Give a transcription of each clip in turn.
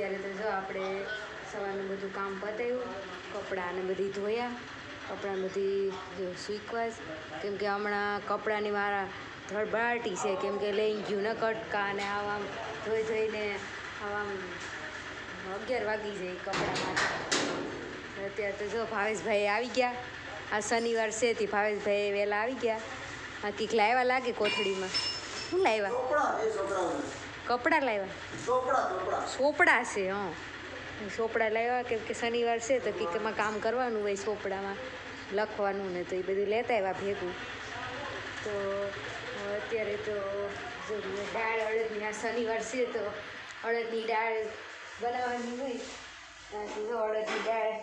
અત્યારે તો જો આપણે સવારનું બધું કામ પતાવ્યું, કપડાને બધી ધોયા, કપડાં બધી જો સૂકવા કેમ કે હમણાં કપડાની મારા ધડબડાટી છે કેમ કે લઈ ગયું ને કટકા અને આવા ધોઈ ધોઈને આવા 11 વાગી જાય કપડામાં. અત્યારે તો જો ભાવેશભાઈ આવી ગયા. આ શનિવાર છે તે ભાવેશભાઈ વહેલા આવી ગયા. આ કંઈક લાવ્યા લાગે કોથળીમાં. શું લાવ્યા? કપડાં લાવ્યા? સોપડા છે. સોપડા લાવ્યા કેમ કે શનિવાર છે તો કંઈક એમાં કામ કરવાનું હોય, સોપડામાં લખવાનું ને, તો એ બધું લેતા આવ્યા ભેગું. તો અત્યારે તો દાળ અડદની, આ શનિવાર છે તો અડદની દાળ બનાવવાની હોય. ત્યાંથી જો અડદની દાળ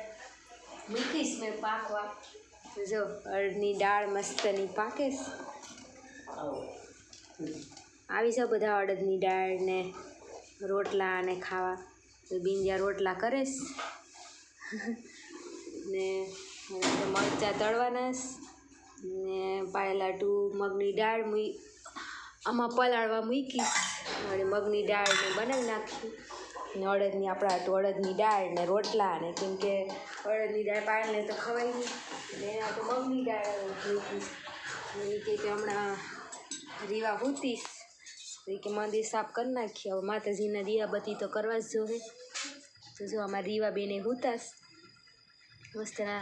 મૂકીશ મેં પાકવા. જો અડદની દાળ મસ્તની પાકેશ. આવી જાઓ બધા અડદની દાળ ને રોટલા ને ખાવા. તો બિંજા રોટલા કરેશ ને મરચાં તળવાના ને પાયલાટુ મગની દાળ આમાં પલાળવા મૂકીશ. અને મગની દાળને બનાવી નાખ્યું ને અડદની આપણા તો અડદની દાળ ને રોટલા ને, કેમ કે અડદની દાળ પાણીને તો ખવાય નહીં ને એના તો મગની દાળ મૂકીશ. એ કે હમણાં રીવા હૂતીશ તો એ કે મંદિર સાફ કરી નાખીએ. હવે માતાજીના દીવાબત્તી તો કરવા જ જોઈએ. તો જો અમારા રીવા બેને હૂતાશ મસ્તના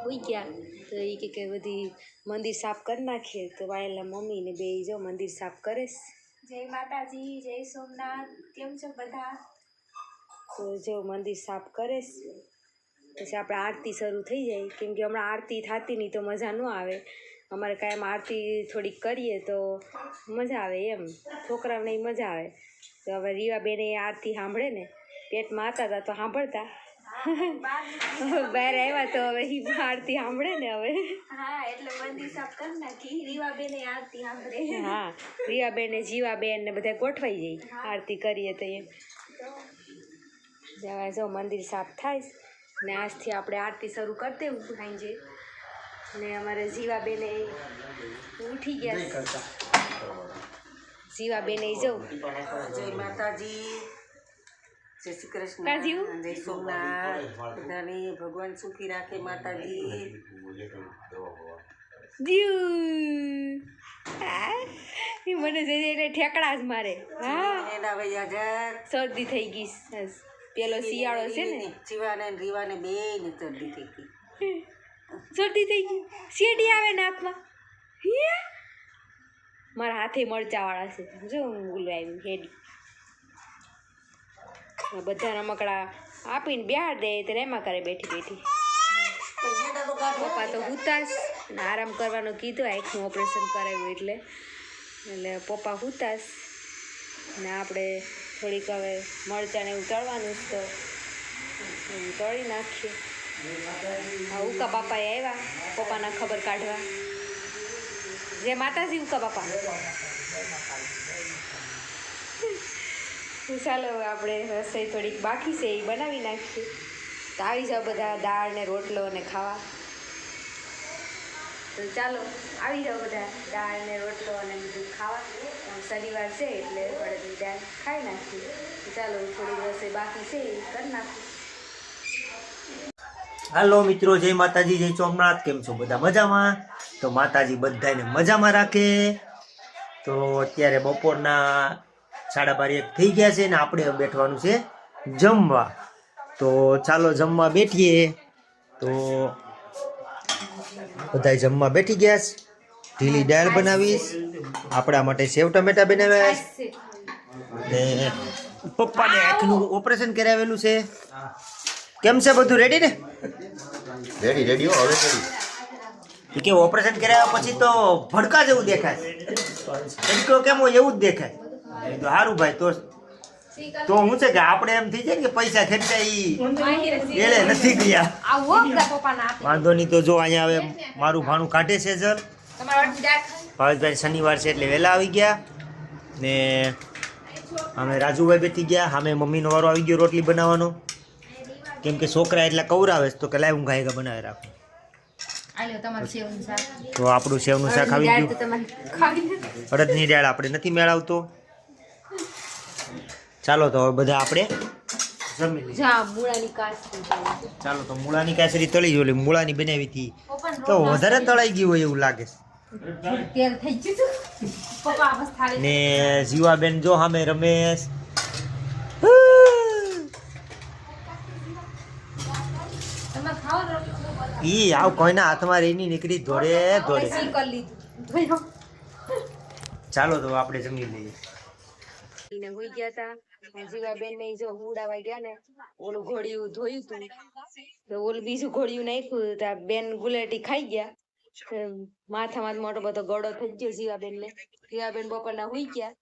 હોઈ ગયા. તો એ કે બધી મંદિર સાફ કરી નાખીએ. તો વાયેલા મમ્મીને બે જો મંદિર સાફ કરેશ. જય માતાજી, જય સોમનાથ. કેમ છો બધા? તો જો મંદિર સાફ કરેશ. પછી આપણે આરતી શરૂ થઈ જાય કેમ કે હમણાં આરતી થતી નહીં તો મજા ન આવે. અમારે કાયમ આરતી થોડીક કરીએ તો મજા આવે એમ, છોકરાઓને મજા આવે. તો હવે રીવાબેને આરતી સાંભળે ને, પેટમાં હતા તો સાંભળતા, બહાર આવ્યા તો હવે આરતી સાંભળે ને હવે. હા, એટલે મંદિર સાફ કરી નાખી. રીવાબેને આરતી સાંભળે. હા, રીવાબેન ને જીવાબેન ને બધા ગોઠવાઈ જાય આરતી કરીએ તો એમ. હવે જો મંદિર સાફ થાય ને આજથી આપણે આરતી શરૂ કરી દેવું સાંજે. ને અમારે જીવાબેને ઉઠી ગયા. જીવાબેને જવું. જય માતાજી, જય શ્રી કૃષ્ણ, જય સોમનાથ. બધાને ભગવાન સુખી રાખે માતાજી. મને જઈને ઠેકડા જ મારે. હા, એના વૈયા જા શરદી થઈ ગઈ. પેલો શિયાળો છે ને, જીવાને રીવાને બે ને શરદી થઈ ગઈ. શરદી થઈ ગઈ, શેડી આવે નાકમાં. મારા હાથે મરચાવાળા છે. જો હું બોલવા આવ્યું હેડી. બધા રમકડા આપીને બિહાર દે તો એમાં કરે બેઠી બેઠી. પપ્પા તો હુતાશ ને આરામ કરવાનો કીધું, આંખનું ઓપરેશન કરાવ્યું એટલે પપ્પા હુતાશ ને આપણે થોડીક હવે મરચાં ને એવું તળવાનું તો એવું તળી નાખીએ. હા, ઉકા બાપાએ આવ્યા પપ્પાના ખબર કાઢવા. જે માતાજી ઉકા બાપા. ચાલો હવે આપણે રસોઈ થોડીક બાકી છે એ બનાવી નાખીએ. તો આવી જાઓ બધા દાળ ને રોટલો ને ખાવા. તો ચાલો આવી જાઓ બધા દાળ ને રોટલો અને બધું ખાવા. શનિવાર છે એટલે અડદની દાળ ખાઈ નાખીએ. તો ચાલો થોડીક રસોઈ બાકી છે એ કરી નાખીએ. હાલો મિત્રો, જય માતાજી, જય સોમનાથ. કેમ છો બધા? મજામાં? તો માતાજી બધાને મજામાં રાખે. તો અત્યારે બપોરના 12:30 થઈ ગયા છે ને આપણે બેઠવાનું છે જમવા. તો ચાલો જમવા બેઠીએ. તો બધા જમવા બેઠી ગયા છે. ઢીલી દાળ બનાવીશ, આપણા માટે સેવ ટમેટા બનાવ્યા ને પપ્પાને આંખનું ઓપરેશન કરાવેલું છે. કેમ છે બધું રેડી ને? રેડી હવે રેડી. કે ઓપરેશન કર્યા પછી તો ભડકા જેવું દેખાય, તડકો કેમ હોય એવું જ દેખાય. તો સારું ભાઈ, તો હું છે કે આપણે એમ થઈ જાય કે પૈસા ખેંચાય એલે નથી ગયા. વાંધો નહીં. તો જો અહીંયા હવે મારું ભાણું કાઢે છે જલ. ભાવેશભાઈ શનિવાર છે એટલે વહેલા આવી ગયા ને અમે રાજુભાઈ બેઠી ગયા. સામે મમ્મીનો વારો આવી ગયો રોટલી બનાવવાનો. કેમ કે છોકરા એટલા કવરાવે તો કે લાય હું ગાયગા બનાવી રાખું. તો આપણું સેવનું શાક આવી ગયું. અડદની દાળ આપણે નથી મેળવતો. ચાલો તો હવે બધા આપણે જમી લઈએ. જા મૂળાની કાચરી છે. ચાલો તો મૂળાની કાસરી તળી જો મૂળાની બનાવી હતી તો વધારે તળાઈ ગઈ હોય એવું લાગે છે. તેલ થઈ ગયું તું. પપ્પા બસ થાળી ને જીવાબેન જો સામે રમેશ તમે ખાઓ ને ઈ આવ કોઈના હાથમાં રહીની નીકળી ધોડે ધોડે. સી કરી લીધું. ધોઈ ચાલો તો આપણે જમી લઈએ. ને હોઈ ગયા તા જીવાબેન ને જો ઉડાવા ગયા ને ઓલું ઘોડિયું ધોયું તું તો ઓલું બીજું ઘોડિયું નાખ્યું તો બેન ગુલેટી ખાઈ ગયા તો માથામાં મોટો બધો ગળો થઈ ગયો જીવાબેન ને. જીવાબેન બપોરના હુઈ ગયા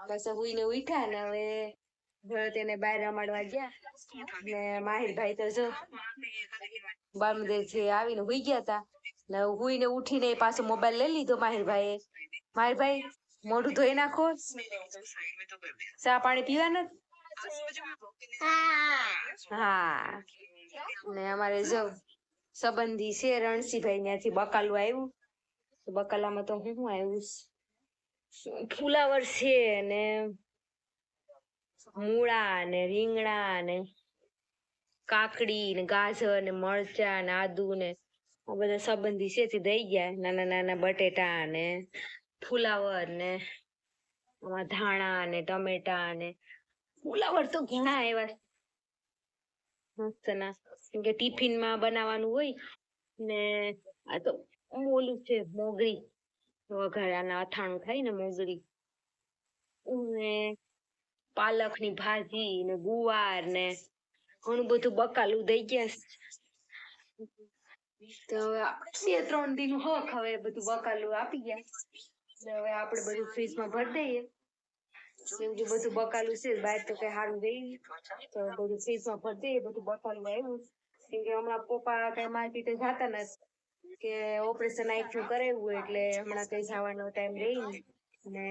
પછી હુઈને ઉઠ્યા ને હવે તેને બહાર રમાડવા ગયા ને માહિરભાઈ તો જો બામદેવ થી આવીને હુઈ ગયા તા ને હુઈને ઉઠીને પાછો મોબાઈલ લઈ લીધો માહિરભાઈએ. માહિરભાઈ મોઢું ધોઈ નાખો, ચા પાણી પીવા નથી. હા ને અમારે જો સંબંધી છે રણસીભાઈ ત્યાંથી બકાલું આવ્યું તો બકાલામાં તો હું આવ્યું ફુલાવર છે ને મૂળા ને રીંગણા ને કાકડી ને ગાજર ને મરચા ને આદુ ને આ બધા સંબંધી છે તે દઈ ગયા. નાના નાના બટેટા ને ફુલાવર ને આમાં ધાણા ને ટમેટા ને ફુલાવર તો ઘણા આવ્યા મસ્ત ના કેમ કે ટિફિન માં બનાવવાનું હોય ને આ તો ઓલું છે મોગરી વઘારાના અથાણું થાય ને મોગરી ને પાલક ની ભાજી ને ગુવાર ને ઘણું બધું બકાલું દઈ ગયા. તો હવે આપણે 2-3 દિન હક હવે બધું બકાલું આપી ગયા. હવે આપણે બધું ફ્રીજમાં ભરી દઈએ કેમ કે બધું બકાલું છે બહાર તો કઈ સારું દઈ તો બધું ફ્રીજમાં ભરી દઈએ. બધું બકાલું આવ્યું કેમ કે હમણાં પપ્પા કઈ માર્કેટે જતા નથી કે ઓપરેશન આંખનું કરાવ્યું એટલે હમણાં કઈ જવાનો ટાઈમ રહી ને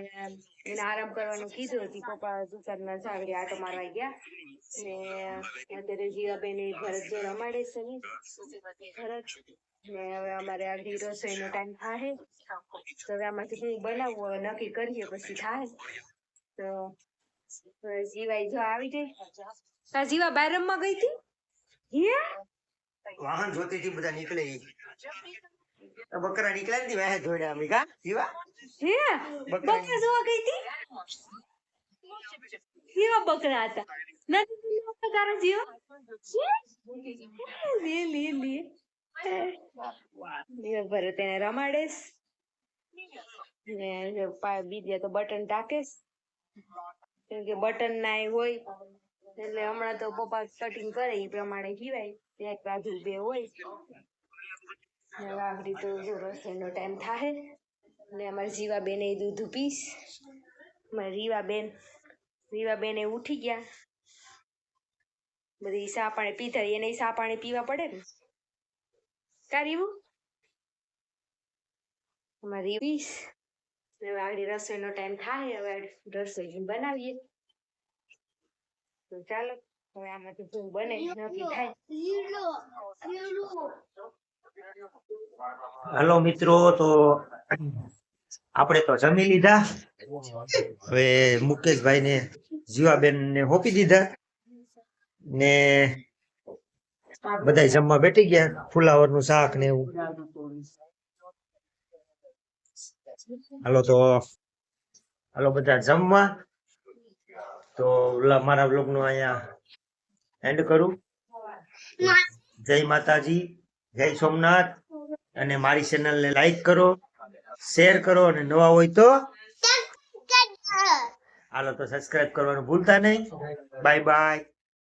એને આરામ કરવાનું કીધું હતી. પપ્પા દુકાનમાં ઝાગડી આટો મારવા ગયા ને અત્યારે જીવાબેન ભરત જો રમાડે છે ને ભરત ને હવે અમારે આગળ રસોઈનો ટાઈમ થાય તો હવે આમાંથી હું બનાવવું હવે નક્કી કરીએ પછી થાય. તો જીવાઈ જો આવી ગઈ. તા જીવા બહાર રમવા ગઈ હતી હે વાહન જોતી હતી બધા નીકળે બકરા નીકળ્યા ને વાહે ધોડ્યા અમે કા જીવા હે બકરા જોવા ગઈ હતી. કેવા બકરા હતા નથી તારા જીવા લે લે લે ભરત એને રમાડેસ ને બીજા તો બટન ટાકેસ કેમ કે બટન ના હોય એટલે હમણાં તો પપ્પા કટિંગ કરે એ પ્રમાણે જીવાય એક બાજુ બે હોય આગળ તો જો રસોઈનો ટાઈમ થાય ને અમારે જીવાબેન એ દૂધ પીસ. અમારે રીવાબેન એ ઉઠી ગયા બધી સા પાણી પીધા એને સા પાણી પીવા પડે ને કારીવું અમારી પીસ. હવે આગળ રસોઈનો ટાઈમ થાય હવે રસોઈ બનાવીએ તો ચાલો હવે આમાંથી શું બને નક્કી થાય. હાલો મિત્રો તો આપણે તો જમી લીધા. હવે મુકેશભાઈ ને જીવાબેન ને હોપી દીધા ને બધા જમવા બેઠી ગયા. ફુલાવર નું શાક ને એવું. હાલો બધા જમવા. તો મારા બ્લોગ નું અહીંયા એન્ડ કરું. જય માતાજી, જય સોમનાથ. અને મારી ચેનલ ને લાઈક કરો, શેર કરો અને નવા હોય તો હાલો તો સબસ્ક્રાઇબ કરવાનું ભૂલતા નહીં. Bye bye.